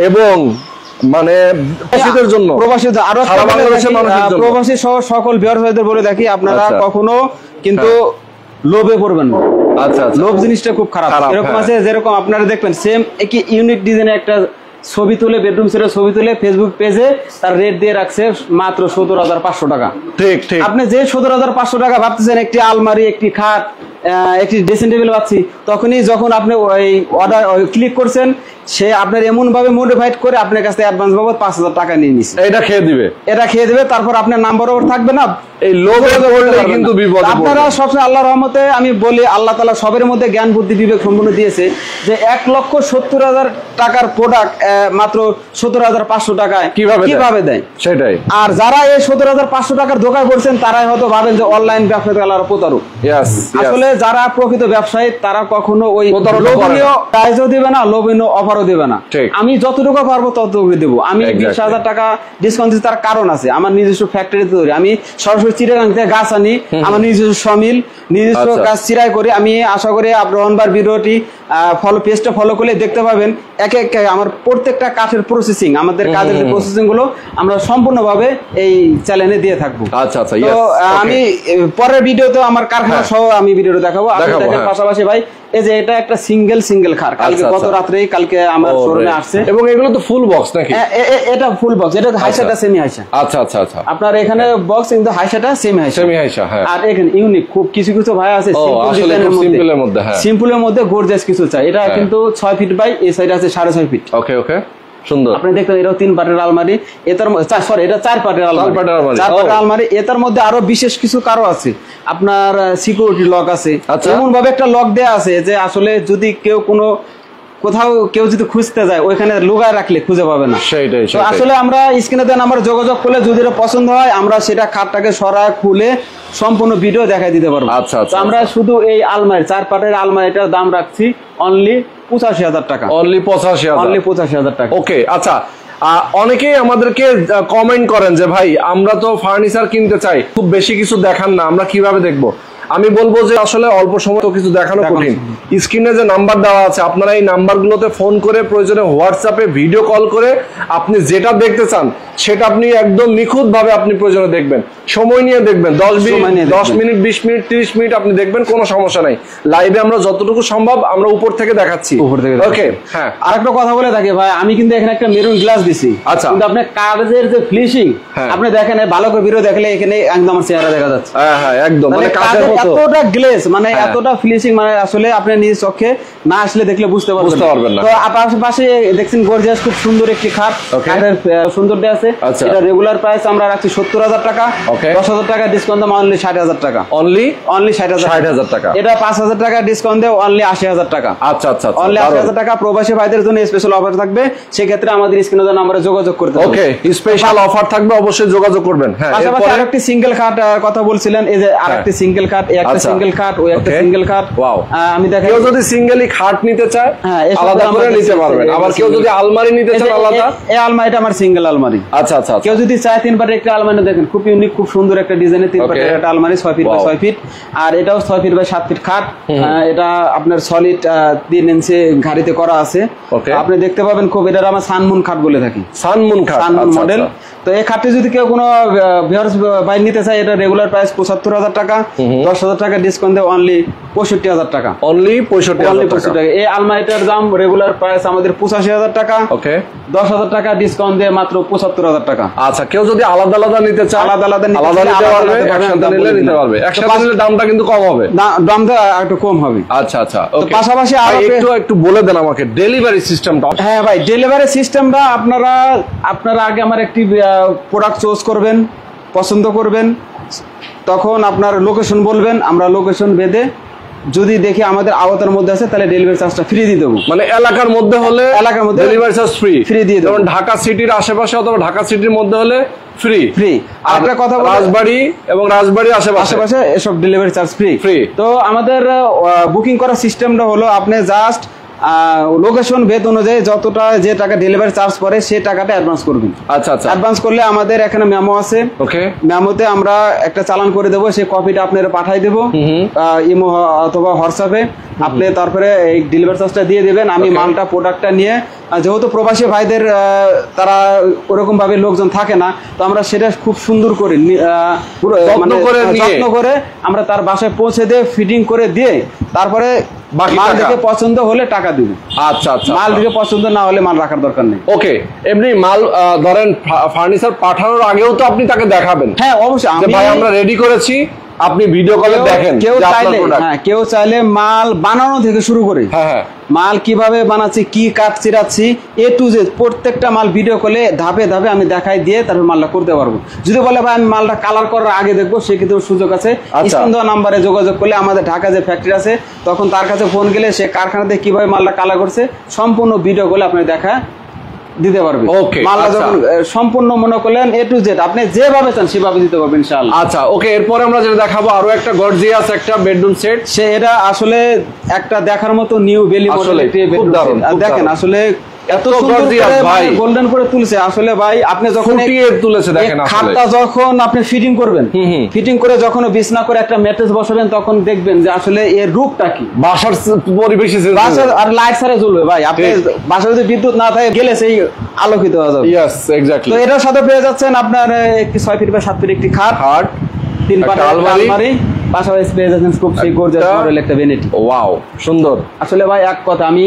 এবং মানে প্রবাসীদের জন্য, প্রবাসী আরো সারা বাংলাদেশের মানুষের জন্য, প্রবাসী সহ সকল ভিউয়ারদের বলে দেখি আপনারা কখনো কিন্তু লোভে পড়বেন না। আচ্ছা, লোভ জিনিসটা খুব খারাপ। এরকম আছে যেরকম আপনারা দেখবেন সেম একই ইউনিক ডিজাইনের একটা ছবি তুলে বেডরুম সেটের ছবি তুলে ফেসবুক পেজে তার রেট দিয়ে রাখছে মাত্র 17,500 টাকা। ঠিক ঠিক, আপনি যে 17,500 টাকা ভাবতেছেন একটি আলমারি, একটি খাট, একটি ড্রেসিং টেবিল পাচ্ছি, তখনই যখন আপনি ওই অর্ডার ক্লিক করছেন সে আপনার এমন ভাবে মোটিভেট করে আপনার কাছে অ্যাডভান্স বাবদ 5,000 টাকা নিয়ে নিচ্ছে। এটা খেয়ে দিবে, তারপর আপনার নাম্বারও থাকবে না। এই লোভে পড়লে কিন্তু বিপদ। আপনারা সবসময় আল্লাহর রহমতে আমি বলি আল্লাহ তাআলা সবের মধ্যে জ্ঞান বুদ্ধি বিবেক সম্পন্ন দিয়েছে, যে 1,70,000 টাকার প্রোডাক্ট মাত্র 17,500 টাকায় কিভাবে দেয় সেটাই। আর যারা এই 17,500 টাকার ধোকায় পড়ছেন তারাই হয়তো ভাবেন যে অনলাইন ব্যবসায়ী আল্লাহর প্রতারক। আসলে যারা প্রকৃত ব্যবসায়ী তারা কখনো ওই লোভনীয় প্রাইজও দিবে না, লোভনীয় অফারও দেবে না। আমি যতটুকু পারবো ততটুকু দেবো। আমি 20,000 টাকা ডিসকাউন্ট দিচ্ছি, তার কারণ আছে। আমার নিজস্ব ফ্যাক্টরি তৈরি, আমি সরাসরি চিটাগাং থেকে গাছ আনি, আমার নিজস্ব সমিল, নিজস্ব গাছ চিরাই করি। আমি আশা করি রোহনবার ভিডিওটি পেজটা ফলো করলে দেখতে পাবেন এক এক আমার প্রত্যেকটা কাঠের প্রসেসিং, আমাদের কাজের যে প্রসেসিং গুলো আমরা সম্পূর্ণভাবে এই চ্যানেলে দিয়ে থাকবো। আচ্ছা আচ্ছা, তো আমি পরের ভিডিওতে আমার কারখানা সহ আমি ভিডিওটা দেখাবো। পাশাপাশি ভাই এই যে এটা একটা সিঙ্গেল খাট, কালকে গত রাত্রেই কালকে আমার শোরুমে আসছে, এবং এগুলো তো ফুল বক্স নাকি? এটা ফুল বক্স, এটা হাইসাটা সেমি হাইসা। আচ্ছা আচ্ছা আচ্ছা, আপনার এখানে বক্স কিন্তু হাইসাটা সেমি হাইসা। আর এখানে ইউনিক খুব কিছু ভাই আছে সিম্পলের মধ্যে গর্জিয়াস কিছু চাই। এটা কিন্তু 6 ফিট বাই এই সাইড আছে 6.5 ফিট। ওকে ওকে, সুন্দর। আপনি দেখতে এটাও 3 পাটের আলমারি, এটা 4 পাটের আলমারি। এটার মধ্যে আরো বিশেষ কিছু কারো আছে, আপনার সিকিউরিটি লক আছে, এমন ভাবে একটা লক দেয়া আছে যে আসলে যদি কেউ যদি খুঁজতে যায় ওইখানে লুকায় রাখলে খুঁজে পাবে না। সেটাই। আসলে আমরা স্ক্রিনে দেওয়া নাম্বারে যোগাযোগ করলে যদি এটা পছন্দ হয় আমরা সেটা খাটটাকে সরায় খুলে সম্পূর্ণ ভিডিও দেখাই দিতে পারবো। আচ্ছা, আমরা শুধু এই আলমারি 4 পাটের আলমারিটার দাম রাখছি অনলি 85,000 টাকা। অনলি 85,000 টাকা। ওকে, আচ্ছা। অনেকেই আমাদেরকে কমেন্ট করেন যে ভাই আমরা তো ফার্নিচার কিনতে চাই, খুব বেশি কিছু দেখান না, আমরা কিভাবে দেখবো? আমি বলবো যে আসলে অল্প সময় তো কিছু দেখানো কঠিন। স্ক্রিনে যে নাম্বার দেওয়া আছে আপনারা এই নাম্বারগুলোতে ফোন করে প্রয়োজনে হোয়াটসঅ্যাপে ভিডিও কল করে আপনি যেটা দেখতে চান সেটা আপনি একদম নিখুঁত ভাবে আপনি প্রয়োজনে দেখবেন, সময় নিয়ে দেখবেন, 10 মিনিট 20 মিনিট 30 মিনিট আপনি দেখবেন, কোনো সমস্যা নাই। লাইভে আমরা যতটুকু সম্ভব আমরা উপর থেকে দেখাচ্ছি। ওকে, হ্যাঁ। আরেকটা কথা বলে থাকি ভাই, আমি কিন্তু এখানে একটা মেরুন গ্লাস দিছি। আচ্ছা, কিন্তু আপনার কাগজের যে ফিনিশিং আপনি দেখেন ভালো করে ভিডিও দেখলে এখানে একদম আমার চেহারা দেখা যাচ্ছে। হ্যাঁ হ্যাঁ, একদম মানে কাজের এতটা গ্লেজ মানে এতটা ফিনিশিং মানে আসলে আপনি নিজ চোখে না আসলে দেখলে বুঝতে পারবেন না। তো আশেপাশে দেখছেন গর্জিয়াস খুব সুন্দর একটি খাট, খাটের সৌন্দর্য আছে। এটা রেগুলার প্রাইস আমরা রাখছি 70,000 টাকা, 10,000 টাকা ডিসকাউন্ট দিয়ে অনলি 60,000 টাকা। অনলি 60,000 টাকা। এটা 5,000 টাকা ডিসকাউন্ট দিয়ে অনলি 80,000 টাকা। আচ্ছা আচ্ছা, অনলি 80,000 টাকা। প্রবাসী ভাইদের জন্য স্পেশাল অফার থাকবে, সেক্ষেত্রে আমাদের স্ক্রিনে দেওয়া নম্বরে যোগাযোগ করতে হবে। ওকে, স্পেশাল অফার থাকবে, অবশ্যই যোগাযোগ করবেন। হ্যাঁ, পাশাপাশি আরেকটি সিঙ্গেল খাট কথা বলছিলেন, এই যে আরেকটি সিঙ্গেল খাট, এই একটা সিঙ্গেল খাট, ওই একটা সিঙ্গেল খাট। ওয়াও, আমি দেখাই, কেউ যদি সিঙ্গেলি খাট নিতে চায় আলাদা করে নিতে পারবেন, আবার কেউ যদি আলমারি নিতে চায় আলাদা। এই আলমারিটা আমার সিঙ্গেল আলমারি। আচ্ছা আচ্ছা, কেউ যদি চায় 3 পাটের একটা আলমারি, দেখেন খুব ইউনিক, খুব সুন্দর একটা ডিজাইনের 3 পাটের একটা আলমারি, 6 ফিট বাই 6 ফিট, আর এটাও 6 ফিট বাই 7 ফিট খাট। এটা আপনার সলিড 3 ইঞ্চি ঘাড়িতে করা আছে। আপনি দেখতে পাবেন খুব, এটা আমরা সানমুন খাট বলে থাকি, সানমুন খাট, সানমুন মডেল। তো এই খাটটি যদি কেউ কোনো ভিউয়ার্স ভাই নিতে চায়, এটা রেগুলার প্রাইস 75,000 টাকা, 10,000 টাকা ডিসকাউন্ট দিয়ে অনলি 65,000 টাকা। অনলি 65,000 টাকা। এই আলমারিটার দাম রেগুলার প্রাইস আমাদের 85,000 টাকা। ওকে, 10,000 টাকা ডিসকাউন্ট দিয়ে মাত্র 75,000 টাকা। আচ্ছা, কেউ যদি আলাদা আলাদা নিতে চায় আলাদা আলাদা নিতে পারবে, একসাথে নিলে নিতে পারবে। একসাথে নিলে দামটা কিন্তু কম হবে, দামটা একটু কম হবে। আচ্ছা আচ্ছা, তো পাশাপাশি একটু বলে দেন আমাকে ডেলিভারি সিস্টেমটা। হ্যাঁ ভাই, ডেলিভারি সিস্টেমটা আপনারা আগে আমার একটি প্রোডাক্ট চুজ করবেন, পছন্দ করবেন, তখন আপনার লোকেশন বলবেন, আমরা লোকেশন বেঁধে যদি দেখি আমাদের আওতার মধ্যে আছে তাহলে ডেলিভারি চার্জটা ফ্রি দিয়ে দেবো। মানে এলাকার মধ্যে হলে এলাকার মধ্যে ডেলিভারি চার্জ ফ্রি দিয়ে দেবো। যেমন ঢাকা সিটির আশেপাশে অথবা ঢাকা সিটির মধ্যে হলে ফ্রি। আর একটা কথা, রাজবাড়ী এবং রাজবাড়ির আশেপাশে এসব ডেলিভারি চার্জ ফ্রি। তো আমাদের বুকিং করার সিস্টেমটা হলো, আপনি জাস্ট লোকেশন ভেদ অনুযায়ী যতটা যে টাকা ডেলিভারি চার্জ পড়ে সেই টাকাটা অ্যাডভান্স করবেন। আচ্ছা আচ্ছা, অ্যাডভান্স করলে আমাদের এখানে মেমো আছে। ওকে, মেমোতে আমরা একটা চালান করে দেবো, সেই কপিটা আপনারা পাঠাই দেবো ইমো অথবা হোয়াটসঅ্যাপে। আপনি তারপরে এই ডেলিভারি চার্জটা দিয়ে দেবেন। আমি মালটা প্রোডাক্টটা নিয়ে, যেহেতু প্রবাসী ভাইদের তারা ওরকম ভাবে লোকজন থাকে না, তো আমরা সেটা খুব সুন্দর করে যত্ন করে আমরা তার বাসায় পৌঁছে দিয়ে ফিটিং করে দিয়ে তারপরে মাল দেখে পছন্দ হলে টাকা দিব। আচ্ছা আচ্ছা, মাল দেখে পছন্দ না হলে মাল রাখার দরকার নেই। ওকে, এমনি মাল ধরেন ফার্নিচার পাঠানোর আগেও তো আপনি তাকে দেখাবেন। হ্যাঁ অবশ্যই, ভাই আমরা রেডি করেছি, আপনি ভিডিও কলে দেখেন। কেউ চাইলে মাল বানানো থেকে শুরু করে মাল কিভাবে বানাচ্ছি, কি কাঠ চিরাচ্ছি, এ টু জেড প্রত্যেকটা মাল ভিডিও কলে ধাপে ধাপে আমি দেখাই দিয়ে তারপর মালটা করতে পারবো। যদি বলে ভাই আমি মালটা কালার করার আগে দেখবো, সেক্ষেত্রে সুযোগ আছে। স্ক্রিন দেওয়া নাম্বারে যোগাযোগ করলে আমাদের ঢাকা যে ফ্যাক্টরি আছে, তখন তার কাছে ফোন গেলে সে কারখানাতে কিভাবে মালটা কালার করছে সম্পূর্ণ ভিডিও কলে আপনি দেখা দিতে পারবে। মালটা যখন সম্পূর্ণ মনে করলেন এ টু জেড আপনি যেভাবে চান সেভাবে দিতে পারবেন ইনশাআল্লাহ। আচ্ছা ওকে, এরপরে আমরা যেটা দেখাবো আরো একটা গর্জিয়াস একটা বেডরুম সেট। সে এটা আসলে একটা দেখার মতো নিউ বেলি মডেল একটি বেডরুম সেট। দেখেন আসলে এত সুন্দর ভাই গোল্ডেন করে তুলছে। আসলে ভাই আপনি যখন তুলেছে দেখেন, খাটটা যখন আপনি ফিটিং করবেন, ফিটিং করে যখন বিছনা করে একটা ম্যাট্রেস বসাবেন, তখন দেখবেন যে আসলে এর রূপটা কি। বাসার পরিবেশে বাসার আর লাইট ছাড়া জ্বলবে ভাই। আপনি বাসায় যদি বিদ্যুৎ না থাকে গেলে সেই আলোকিত হয়ে যাবে। Yes exactly. তো এটার সাথে পেয়ে যাচ্ছেন আপনার একটি 6 ফিট বাই 7 ফিট একটি খাট, 3 পাটের আলমারি, পাশাপাশি পেয়ে যাচ্ছেন খুব সেই গর্জিয়াস মডেল একটা ভ্যানিটি। ওয়াও সুন্দর। আসলে ভাই এক কথা, আমি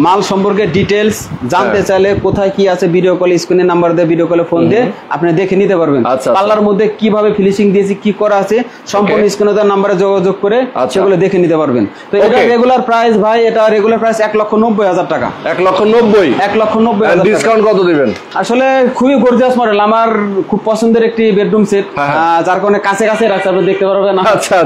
মাল সম্পর্কে ডিটেইলস জানতে চাইলে কোথায় কি আছে ভিডিও কল, স্ক্রিনে নাম্বার দিয়ে ভিডিও কলে ফোন দিয়ে আপনি দেখে নিতে পারবেন। পাল্লার মধ্যে কিভাবে ফিনিশিং দিয়েছি, কি করা আছে সম্পূর্ণ স্ক্রিনে দেওয়া নাম্বারে যোগাযোগ করে সেগুলো দেখে নিতে পারবেন। তো এটা রেগুলার প্রাইস ভাই, এটা রেগুলার প্রাইস 1,90,000 টাকা। 1,90,000 ডিসকাউন্ট কত দিবেন? আসলে খুবই গর্জিয়াস মডেল, আমার খুব পছন্দের একটি বেডরুম সেট, যার কারণে কাছে কাছে রাখতে আপনি দেখতে পারবেন। আচ্ছা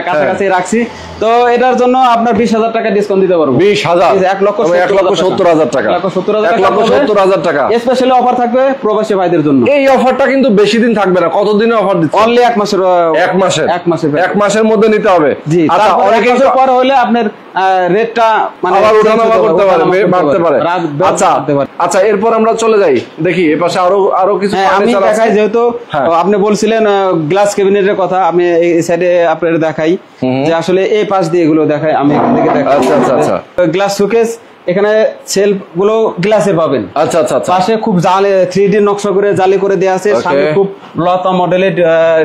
কাছাকাছি রাখছি। তো এটার জন্য আপনার 20,000 টাকা ডিসকাউন্ট দিতে পারবো। 20,000 1,70,000 টাকা। 1,70,000 টাকা স্পেশাল অফার থাকবে প্রবাসী ভাইদের জন্য। এই অফারটা কিন্তু বেশি দিন থাকবে না। কতদিনের অফার দিচ্ছে? অনলি 1 মাসের মধ্যে নিতে হবে। আচ্ছা অনেক কিছু পর হলে আপনার রেটটা মানে আবার ওঠানামা করতে পারে, বাড়তে পারে। আচ্ছা এরপর আমরা চলে যাই, দেখি এই পাশে আরো কিছু আমি দেখাই। যেহেতু আপনি বলছিলেন গ্লাস ক্যাবিনেটের কথা, আমি এই সাইডে আপনাদের দেখাই যে আসলে এই পাশ দিয়ে এগুলো দেখাই। আমি এখান থেকে দেখাই। আচ্ছা গ্লাস শোকেস, এখানে সেলফ গুলো গ্লাসের পাবেন। আচ্ছা আচ্ছা আচ্ছা, পাশে খুব জালে 3D নকশা করে জালি করে দেওয়া আছে, সামনে খুব লতা মডেলের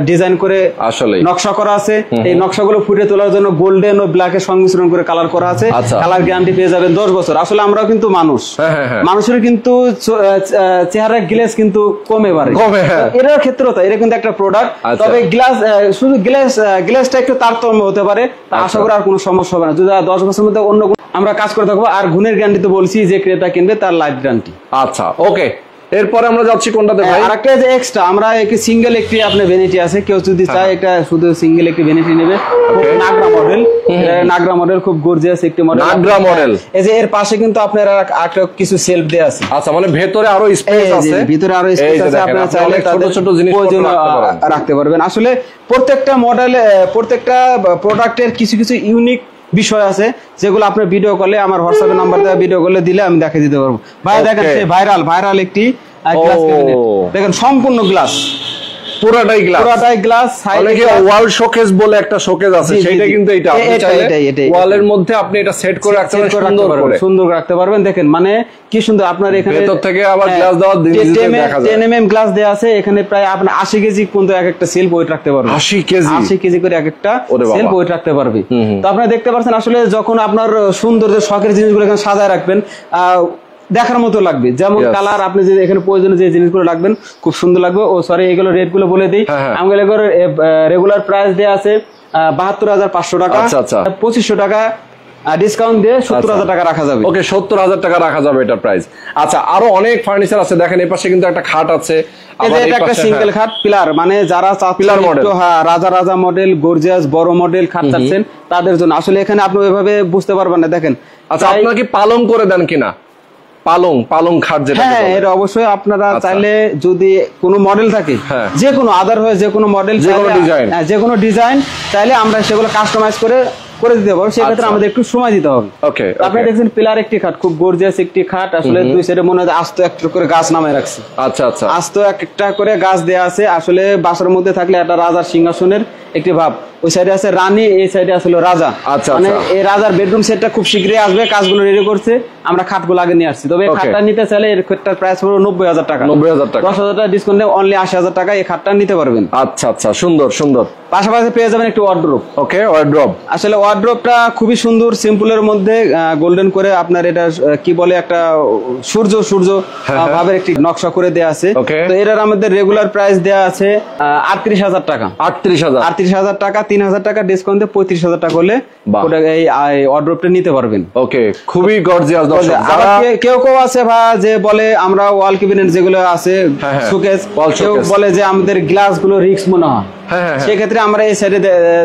ডিজাইন করে আসলে নকশা করা আছে। এই নকশাগুলো ফুটিয়ে তোলার জন্য গোল্ডেন ও ব্ল্যাকের সংমিশ্রণ করে কালার করা আছে। কালার গ্যারান্টি পেয়ে যাবেন 10 বছর। আসলে আমরাও কিন্তু মানুষ, মানুষের কিন্তু চেহারার গ্লেজ কিন্তু কমে বাড়ে, এর ক্ষেত্রেও তাই। এটা কিন্তু একটা প্রোডাক্ট, তবে গ্লাস শুধু গ্লেজটা একটু তারতম্য হতে পারে, আশা করি আর কোনো সমস্যা হবে না। যদি 10 বছরের মধ্যে অন্য আমরা কাজ করে থাকবো। আর গুণের গ্যারান্টি তো বলছি, যে ক্রেতা কিনবে তার লাইফ গ্যারান্টি। আচ্ছা ওকে, এরপরে আমরা যাচ্ছি কোনটাতে ভাই? আরেকটা যে এক্সট্রা আমরা একটি সিঙ্গেল একটি আপনার ভ্যানিটি আছে, কেউ যদি চায় এটা শুধু সিঙ্গেল একটি ভ্যানিটি নেবে। নাগরা মডেল, নাগরা মডেল খুব গর্জিয়াস একটি মডেল, নাগরা মডেল। এই যে এর পাশে কিন্তু আপনার একটা কিছু সেলফ দেয়া আছে। আচ্ছা, মানে ভেতরে আরো স্পেস আছে, ভিতরে আরো স্পেস আছে, আপনারা চাইলে ছোট ছোট জিনিস রাখতে পারবেন। আসলে প্রত্যেকটা মডেল, প্রত্যেকটা প্রোডাক্টের কিছু কিছু ইউনিক বিষয় আছে, যেগুলো আপনার ভিডিও কলে আমার হোয়াটসঅ্যাপে নাম্বার দেওয়া ভিডিও কলে দিলে আমি দেখিয়ে দিতে পারবো। ভাই দেখেন ভাইরাল একটি গ্লাস ক্যাবিনেট, দেখেন সম্পূর্ণ গ্লাস, পুরোটাই গ্লাস। অনেকে ওয়াল শোকেস বলে একটা শোকেস আছে, সেটা কিন্তু এটা আপনি চাইলে ওয়ালের মধ্যে আপনি এটা সেট করে রাখতে পারবেন, সুন্দর রাখতে পারবেন। দেখেন মানে কি সুন্দর, আপনার এখানে ভেতর থেকে আবার গ্লাস দেওয়া দেখা যায়, 10 mm গ্লাস দেওয়া আছে। এখানে প্রায় আপনি 80 কেজি পর্যন্ত এক একটা সেলফ ওয়েট রাখতে পারবেন, 80 কেজি করে এক একটা সেলফ ওয়েট রাখতে পারবে। তো আপনারা দেখতে পাচ্ছেন, আসলে যখন আপনার সুন্দর যে শখের জিনিসগুলো এখানে সাজায় রাখবেন, দেখার মতো লাগবে। যেমন কালার আপনি যে এখানে প্রয়োজনীয় যে জিনিসগুলো রাখবেন খুব সুন্দর লাগবে। ও সরি, এগুলো রেট গুলো বলে দিই। আমাদের রেগুলার প্রাইস দেওয়া আছে 72,500 টাকা, 2500 টাকা ডিসকাউন্ট দিয়ে 70,000 টাকা রাখা যাবে। ওকে, 70,000 টাকা রাখা যাবে এটা প্রাইস। আচ্ছা, আরো অনেক ফার্নিচার আছে, দেখেন এই পাশে কিন্তু একটা খাট আছে, এটা একটা সিঙ্গেল খাট পিলার, মানে যারা পিলার মডেল, রাজা মডেল গর্জিয়াস বড় মডেল খাট চাচ্ছেন তাদের জন্য। আসলে এখানে আপনি ওইভাবে বুঝতে পারবেন না। দেখেন, আচ্ছা আপনারা কি পালং করে দেন কিনা? পালং খাট যেটা, হ্যাঁ এটা অবশ্যই আপনারা চাইলে যদি কোনো মডেল থাকে, যে কোনো আদার হয়ে যে কোনো মডেল, যে কোনো ডিজাইন চাইলে আমরা সেগুলো কাস্টমাইজ করে দিতে পারবো। সেক্ষেত্রে আমাদের একটু সময় দিতে হবে। আপনি দেখছেন পিলার একটি খাট, খুব গর্জিয়াস একটি খাট। আসলে দুই সাইডে মনে হয় আস্ত একটা করে গাছ নামায় রাখছে। আচ্ছা আচ্ছা, আস্ত একটা করে গাছ দেয়া আছে। আসলে বাসার মধ্যে থাকলে একটা রাজার সিংহাসনের একটি ভাব। ওই সাইডে আছে রানী, এই সাইডে আসলে রাজা। মানে এই রাজার বেডরুম সেটটা খুব শীঘ্রই আসবে, কাজগুলো রেডি করছে, আমরা খাটগুলো আগে নিয়ে আসছি। তবে এই খাটটা নিতে চাইলে এর খাটটার প্রাইস হলো 90,000 টাকা, 10,000 টাকা ডিসকাউন্ট দিয়ে অনলি 80,000 টাকা এই খাটটা নিতে পারবেন। আচ্ছা আচ্ছা, সুন্দর সুন্দর। পাশাপাশি পেয়ে যাবেন একটি ওয়ার্ড্রোব। ওকে, ওয়ার্ড্রোব। আসলে ওয়ার্ড্রোবটা খুবই সুন্দর, সিম্পলের মধ্যে গোল্ডেন করে আপনার এটা কি বলে একটা সূর্য ভাবের একটি নকশা করে দেয়া আছে। তো এটার আমাদের রেগুলার প্রাইস দেয়া আছে 38,000 টাকা, 38,000 টাকা, 3,000 টাকা ডিসকাউন্ট দিয়ে 35,000 টাকা হলে এই ওয়ার্ড্রোবটা নিতে পারবেন। ওকে, খুবই গর্জিয়াস। কেউ আছে যে বলে আমরা ওয়াল ক্যাবিনেট যেগুলো আছে শোকেস, কেউ বলে যে আমাদের গ্লাস গুলো রিস্ক মনে হয়, সেক্ষেত্রে আমরা এই সাইডে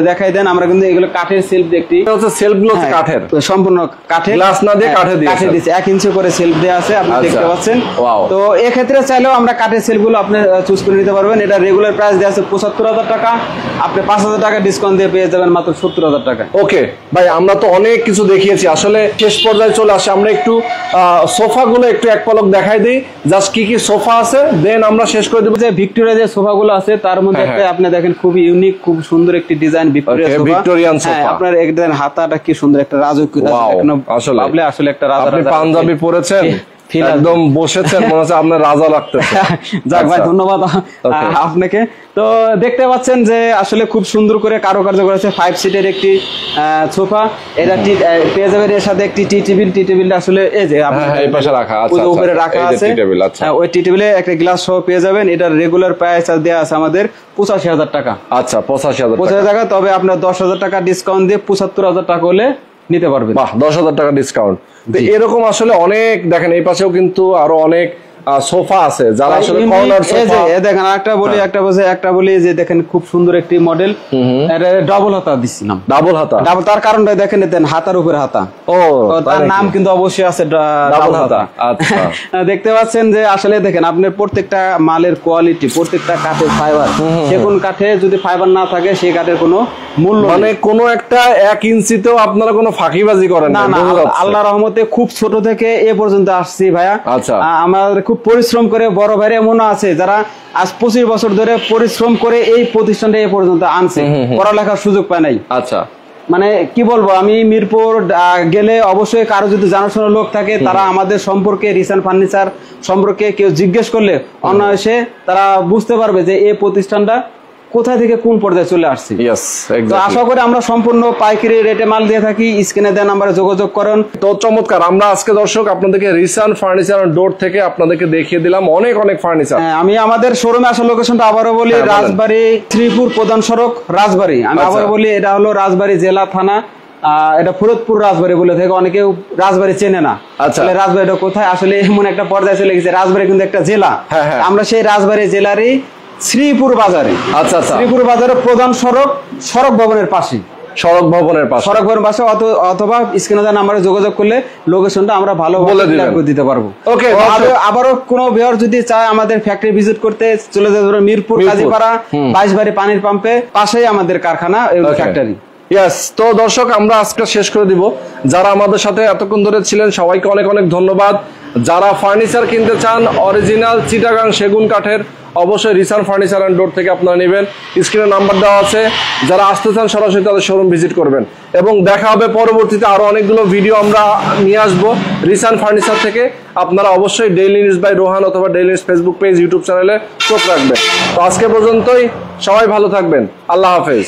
দেখাই দেন। আমরা কিন্তু এগুলো কাঠের সেলফ দেখতে, সেলফ গুলো কাঠের, সম্পূর্ণ কাঠের, গ্লাস না দিয়ে কাঠে দিয়েছে, 1 ইঞ্চি করে সেলফ দেওয়া আছে, আপনি দেখতে পাচ্ছেন। তো এক্ষেত্রে চাইলেও আমরা কাঠের সেলফ গুলো আপনি চুজ করে নিতে পারবেন। এটা রেগুলার প্রাইস দেওয়া আছে 75,000 টাকা, আপনি 5,000 টাকা ডিসকাউন্ট দিয়ে পেয়ে যাবেন মাত্র 70,000 টাকা। ওকে ভাই, আমরা তো অনেক কিছু দেখিয়েছি, আসলে শেষ পর্যায়ে চলে আসে। আমরা একটু সোফা গুলো একটু এক পলক দেখাই দিই, জাস্ট কি কি সোফা আছে, দেন আমরা শেষ করে দেবো। যে ভিক্টোরিয়া যে সোফা গুলো আছে তার মধ্যে একটা আপনি দেখেন খুব ইউনিক, খুব সুন্দর একটি ডিজাইন ভিক্টোরিয়ান সোফা। আপনার একদম হাতাটা কি সুন্দর একটা রাজকীয়, আসলে একটা রাজা। আপনি পাঞ্জাবি পরেছেন, একদম বসেছেন, মনে হচ্ছে আপনার রাজা লাগতেছে। যাক ভাই, ধন্যবাদ আপনাকে। তো দেখতে পাচ্ছেন যে আসলে খুব সুন্দর করে কারুকার্য করেছে, 5 সিটের একটি সোফা। এটা পেয়ে যাবেন এর সাথে একটি টি টেবিলটা আসলে এই যে এই পাশে রাখা আছে, উপরে রাখা আছে ওই টি টেবিলে একটা গ্লাস সহ পেয়ে যাবেন। এটার রেগুলার প্রাইস দেওয়া আছে আমাদের 85,000 টাকা। আচ্ছা, 85,000 টাকা, তবে আপনার 10,000 টাকা ডিসকাউন্ট দিয়ে 75,000 টাকা হলে নিতে পারবেন। বাহ, 10,000 টাকা ডিসকাউন্ট। এরকম আসলে অনেক, দেখেন এই পাশেও কিন্তু আরো অনেক সোফা আছে, যারা আসলে কর্নার সোফা। দেখেন একটা বলি যে দেখেন খুব সুন্দর একটি মডেল, এটা ডাবল হাতা দিছিলাম। ডাবল তার কারণটা দেখেন, দেন হাতার উপরে হাতা, তার নাম কিন্তু অবশ্যই আছে ডাবল হাতা। আচ্ছা, দেখতে পাচ্ছেন যে আসলে দেখেন আপনার প্রত্যেকটা মালের কোয়ালিটি, প্রত্যেকটা কাঠের ফাইবার, সেগুন কাঠে যদি ফাইবার না থাকে সেই কাঠের কোনো মূল্য, মানে কোনো একটা 1 ইঞ্চিতেও আপনারা কোনো ফাঁকিবাজি করেন না। আল্লাহর রহমতে খুব ছোট থেকে এ পর্যন্ত আসছি ভাইয়া। আচ্ছা, আমাদের খুব পরিশ্রম করে, বড় ভাইরা এমন আছে যারা আজ 25 বছর ধরে পরিশ্রম করে এই প্রতিষ্ঠানটা এ পর্যন্ত আনছে, পড়ালেখার সুযোগ পায় নাই। আচ্ছা, মানে কি বলবো, আমি মিরপুর গেলে অবশ্যই কারো যদি জানাশোনা লোক থাকে, তারা আমাদের সম্পর্কে রিসান ফার্নিচার সম্পর্কে কেউ জিজ্ঞেস করলে অনায়াসে তারা বুঝতে পারবে যে এই প্রতিষ্ঠানটা কোথা থেকে কোন পর্যায়ে চলে আসছে। তো আশা করি আমরা সম্পূর্ণ পাইকারি রেটে মাল দিয়ে থাকি। স্ক্রিনে দেওয়া নাম্বারে যোগাযোগ করুন। তো চমৎকার, আমরা আজকে দর্শক আপনাদেরকে রিসান ফার্নিচার ডোর থেকে আপনাদেরকে দেখিয়ে দিলাম অনেক অনেক ফার্নিচার। আমি আমাদের শোরুমে আসার লোকেশনটা আবারও বলি, রাজবাড়ী শ্রীপুর প্রধান সড়ক রাজবাড়ী। আমি আবার বলি, এটা হলো রাজবাড়ী জেলা থানা, এটা ফরিদপুর রাজবাড়ী বলে থাকে, অনেকেও রাজবাড়ী চেনে না। আসলে রাজবাড়িটা কোথায়, আসলে এমন একটা পর্যায়ে চলে গেছে, রাজবাড়ী কিন্তু একটা জেলা। আমরা সেই রাজবাড়ী জেলারই শ্রীপুর বাজারে, শ্রীপুর বাজারের প্রধান সড়ক ভবনের পাশে, সড়ক ভবনের পাশে অথবা স্ক্রিনে দেওয়া নাম্বারে যোগাযোগ করলে লোকেশনটা আমরা ভালো বলে দিতে পারবো। ওকে, আবারও কোনো ভিউয়ার যদি চায় আমাদের ফ্যাক্টরি ভিজিট করতে, চলে যেতে পারে মিরপুর কাজীপাড়া 22 বাড়ি পানির পাম্পে পাশেই আমাদের কারখানা ফ্যাক্টরি। তো দর্শক, আমরা আজকে শেষ করে দিব। যারা আমাদের সাথে এতক্ষণ ধরে ছিলেন সবাইকে অনেক অনেক ধন্যবাদ। যারা ফার্নিচার কিনতে চান অরিজিনাল চিটাগাং সেগুন কাঠের, অবশ্যই রিসান ফার্নিচার অ্যান্ড ডোর থেকে আপনারা নেবেন। স্ক্রিনে নাম্বার দেওয়া আছে, যারা আসতে চান সরাসরি তাদের শোরুম ভিজিট করবেন। এবং দেখা হবে পরবর্তীতে আরো অনেকগুলো ভিডিও আমরা নিয়ে আসবো রিসান ফার্নিচার থেকে। আপনারা অবশ্যই ডেইলি নিউজ বাই রোহান অথবা daily news Facebook page, YouTube চ্যানেলে চোখ রাখবেন। তো আজকে পর্যন্তই, সবাই ভালো থাকবেন। আল্লাহ হাফেজ।